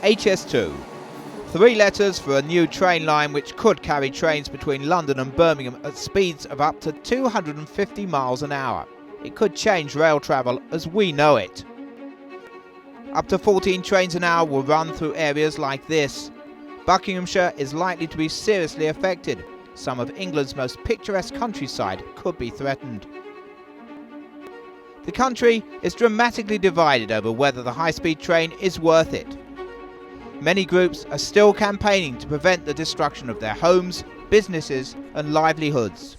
HS2. 3 letters for a new train line which could carry trains between London and Birmingham at speeds of up to 250 miles an hour. It could change rail travel as we know it. Up to 14 trains an hour will run through areas like this. Buckinghamshire is likely to be seriously affected. Some of England's most picturesque countryside could be threatened. The country is dramatically divided over whether the high-speed train is worth it. Many groups are still campaigning to prevent the destruction of their homes, businesses and livelihoods.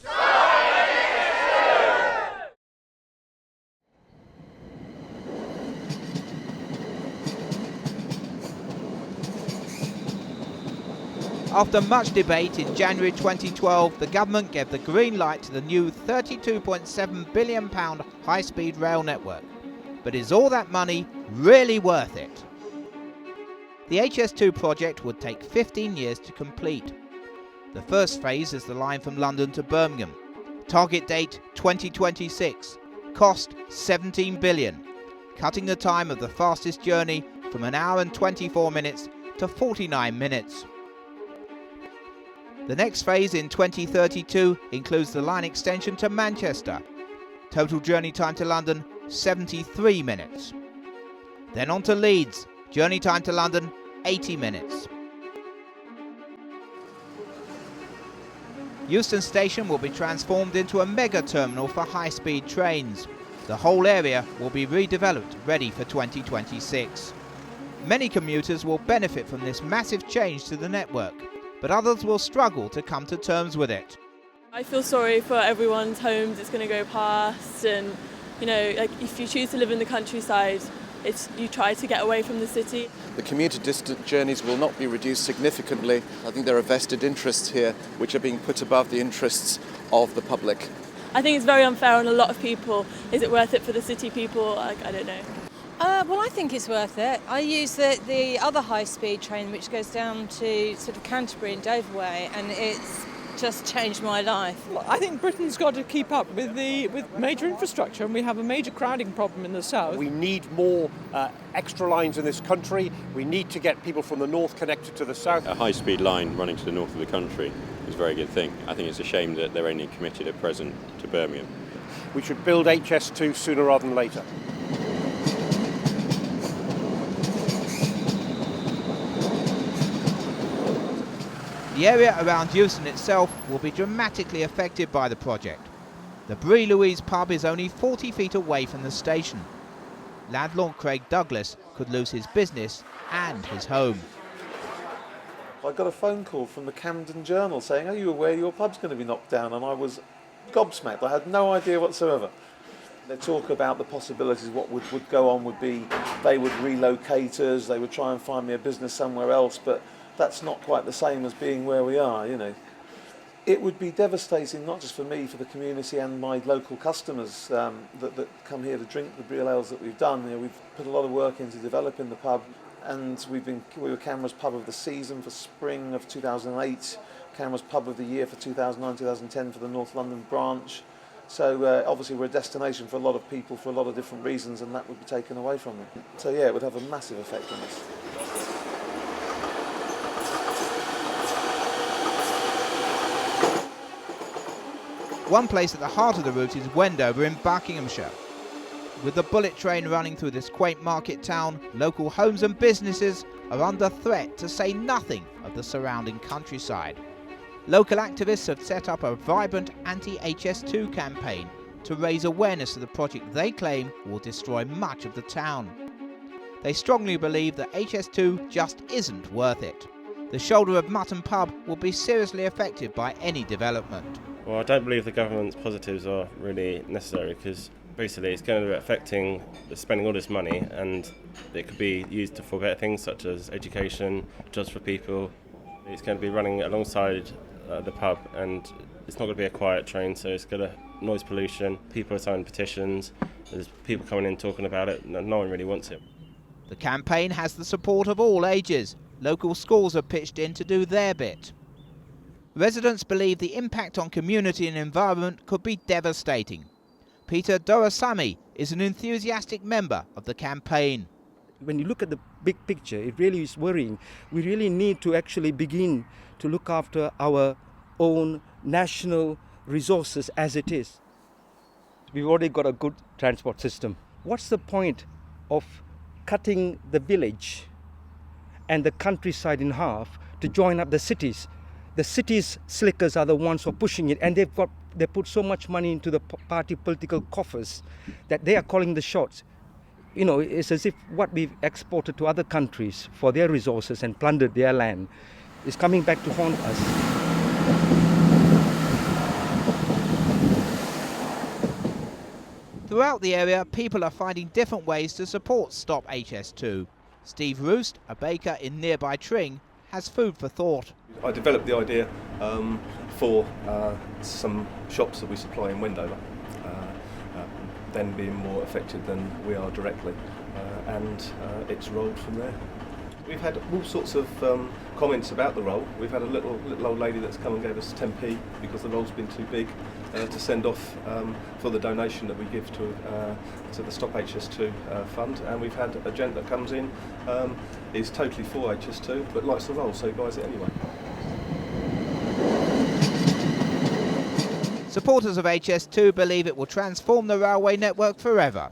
After much debate in January 2012, the government gave the green light to the new £32.7 billion high-speed rail network. But is all that money really worth it? The HS2 project would take 15 years to complete. The first phase is the line from London to Birmingham. Target date 2026. Cost £17 billion, cutting the time of the fastest journey from 1 hour and 24 minutes to 49 minutes. The next phase in 2032 includes the line extension to Manchester. Total journey time to London, 73 minutes. Then on to Leeds. Journey time to London, 80 minutes. Euston Station will be transformed into a mega terminal for high-speed trains. The whole area will be redeveloped, ready for 2026. Many commuters will benefit from this massive change to the network, but others will struggle to come to terms with it. I feel sorry for everyone's homes it's going to go past, and like if you choose to live in the countryside, you try to get away from the city. The commuter distance journeys will not be reduced significantly. I think there are vested interests here which are being put above the interests of the public. I think it's very unfair on a lot of people. Is it worth it for the city people? I don't know. Well, I think it's worth it. I use the other high-speed train which goes down to sort of Canterbury and Dover way, and it's just changed my life. Well, I think Britain's got to keep up with major infrastructure, and we have a major crowding problem in the south. We need more extra lines in this country. We need to get people from the north connected to the south. A high-speed line running to the north of the country is a very good thing. I think it's a shame that they're only committed at present to Birmingham. We should build HS2 sooner rather than later. The area around Euston itself will be dramatically affected by the project. The Brie Louise pub is only 40 feet away from the station. Landlord Craig Douglas could lose his business and his home. I got a phone call from the Camden Journal saying, "Are you aware your pub's going to be knocked down?" And I was gobsmacked. I had no idea whatsoever. They talk about the possibilities. What would go on would be they would relocate us, they would try and find me a business somewhere else, but that's not quite the same as being where we are, It would be devastating, not just for me, for the community and my local customers that come here to drink the Brie ales that we've done. We've put a lot of work into developing the pub, and we were CAMRA's pub of the season for spring of 2008, CAMRA's pub of the year for 2009-2010 for the North London branch. So obviously we're a destination for a lot of people for a lot of different reasons, and that would be taken away from them. So yeah, it would have a massive effect on us. One place at the heart of the route is Wendover in Buckinghamshire. With the bullet train running through this quaint market town, local homes and businesses are under threat, to say nothing of the surrounding countryside. Local activists have set up a vibrant anti-HS2 campaign to raise awareness of the project they claim will destroy much of the town. They strongly believe that HS2 just isn't worth it. The Shoulder of Mutton pub will be seriously affected by any development. Well, I don't believe the government's positives are really necessary, because basically it's going to be affecting spending all this money, and it could be used for better things such as education, jobs for people. It's going to be running alongside the pub, and it's not going to be a quiet train, so it's going to noise pollution. People are signing petitions, there's people coming in talking about it, no one really wants it. The campaign has the support of all ages. Local schools have pitched in to do their bit. Residents believe the impact on community and environment could be devastating. Peter Dorasamy is an enthusiastic member of the campaign. when you look at the big picture, it really is worrying. We really need to actually begin to look after our own national resources as it is. We've already got a good transport system. What's the point of cutting the village and the countryside in half to join up the cities? The cities slickers are the ones who are pushing it, and they put so much money into the party political coffers that they are calling the shots. You know, it's as if what we've exported to other countries for their resources and plundered their land is coming back to haunt us. Throughout the area, people are finding different ways to support Stop HS2. Steve Roost, a baker in nearby Tring, has food for thought. I developed the idea for some shops that we supply in Wendover, then being more affected than we are directly, and it's rolled from there. We've had all sorts of comments about the roll. We've had a little old lady that's come and gave us 10p because the roll's been too big to send off for the donation that we give to the Stop HS2 fund. And we've had a gent that comes in, is totally for HS2 but likes the roll, so he buys it anyway. Supporters of HS2 believe it will transform the railway network forever.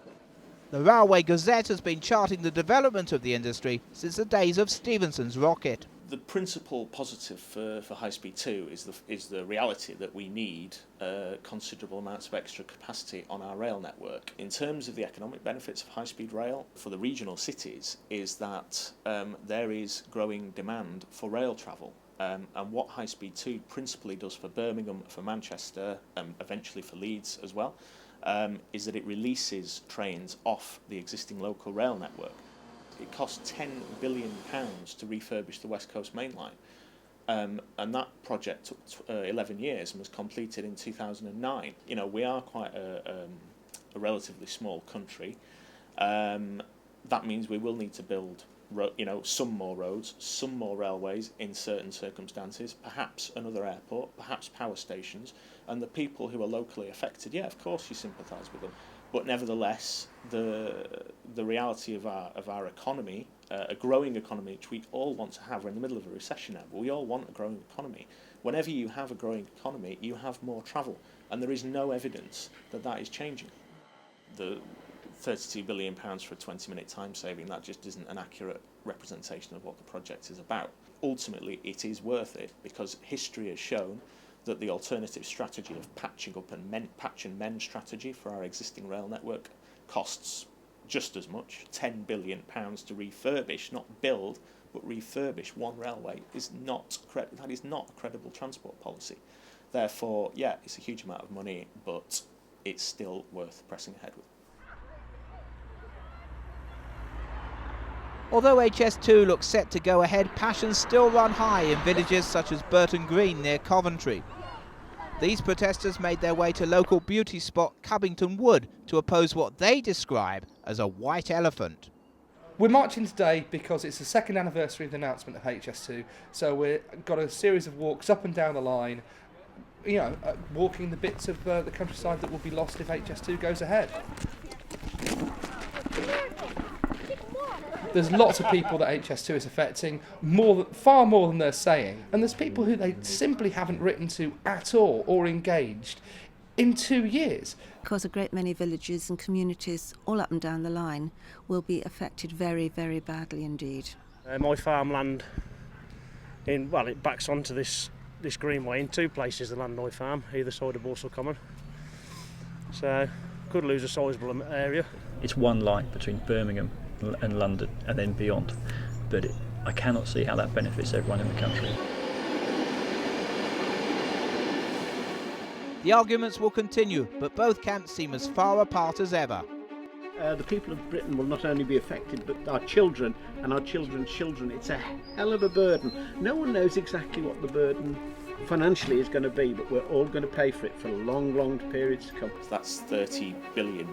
The Railway Gazette has been charting the development of the industry since the days of Stephenson's rocket. The principal positive for High Speed 2 is the reality that we need considerable amounts of extra capacity on our rail network. In terms of the economic benefits of high speed rail for the regional cities is that there is growing demand for rail travel. And what High Speed 2 principally does for Birmingham, for Manchester, eventually for Leeds as well, is that it releases trains off the existing local rail network. It costs £10 billion to refurbish the West Coast Main Line, and that project took 11 years and was completed in 2009. You know, we are quite a relatively small country. That means we will need to build some more roads, some more railways in certain circumstances, perhaps another airport, perhaps power stations, and the people who are locally affected, yeah, of course you sympathise with them. But nevertheless, the reality of our economy, a growing economy, which we all want to have, we're in the middle of a recession now, but we all want a growing economy. Whenever you have a growing economy, you have more travel, and there is no evidence that that is changing. The £32 billion for a 20-minute time saving, that just isn't an accurate representation of what the project is about. Ultimately, it is worth it because history has shown that the alternative strategy of patch and mend strategy for our existing rail network costs just as much, £10 billion to refurbish, not build, but refurbish one railway that is not a credible transport policy. Therefore, yeah, it's a huge amount of money, but it's still worth pressing ahead with. Although HS2 looks set to go ahead, passions still run high in villages such as Burton Green near Coventry. These protesters made their way to local beauty spot Cubbington Wood to oppose what they describe as a white elephant. We're marching today because it's the second anniversary of the announcement of HS2, so we've got a series of walks up and down the line, walking the bits of the countryside that will be lost if HS2 goes ahead. There's lots of people that HS2 is affecting, far more than they're saying. And there's people who they simply haven't written to at all or engaged in 2 years. Because a great many villages and communities all up and down the line will be affected very, very badly indeed. My farmland, it backs onto this greenway in two places, the land I farm, either side of Borsall Common. So, could lose a sizable area. It's one line between Birmingham and London and then beyond, but I cannot see how that benefits everyone in the country. The arguments will continue, but both camps seem as far apart as ever. The people of Britain will not only be affected, but our children and our children's children. It's a hell of a burden. No one knows exactly what the burden financially is going to be, but we're all going to pay for it for long periods to come. That's £30 billion,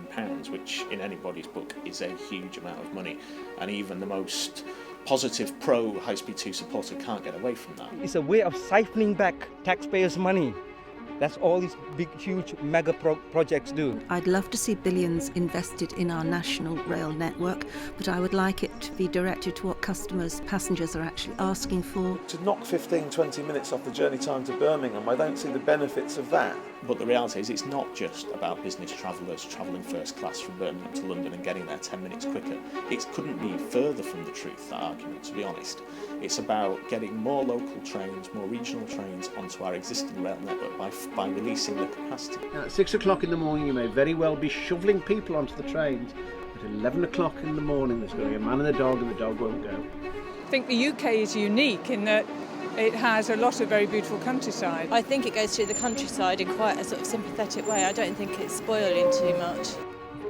which in anybody's book is a huge amount of money, and even the most positive pro High Speed 2 supporter can't get away from that. It's a way of siphoning back taxpayers' money That's all these big, huge mega projects do. I'd love to see billions invested in our national rail network, but I would like it to be directed to what customers, passengers are actually asking for. To knock 15-20 minutes off the journey time to Birmingham, I don't see the benefits of that. But the reality is it's not just about business travellers travelling first class from Birmingham to London and getting there 10 minutes quicker. It couldn't be further from the truth, that argument, to be honest. It's about getting more local trains, more regional trains onto our existing rail network by releasing the capacity. Now, at 6 o'clock in the morning you may very well be shoveling people onto the trains. At 11 o'clock in the morning there's going to be a man and a dog won't go. I think the UK is unique in that it has a lot of very beautiful countryside. I think it goes through the countryside in quite a sort of sympathetic way. I don't think it's spoiling too much.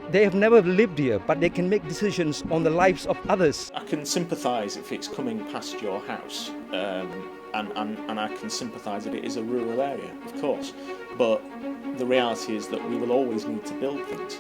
They have never lived here, but they can make decisions on the lives of others. I can sympathise if it's coming past your house, and I can sympathise that it is a rural area, of course. But the reality is that we will always need to build things.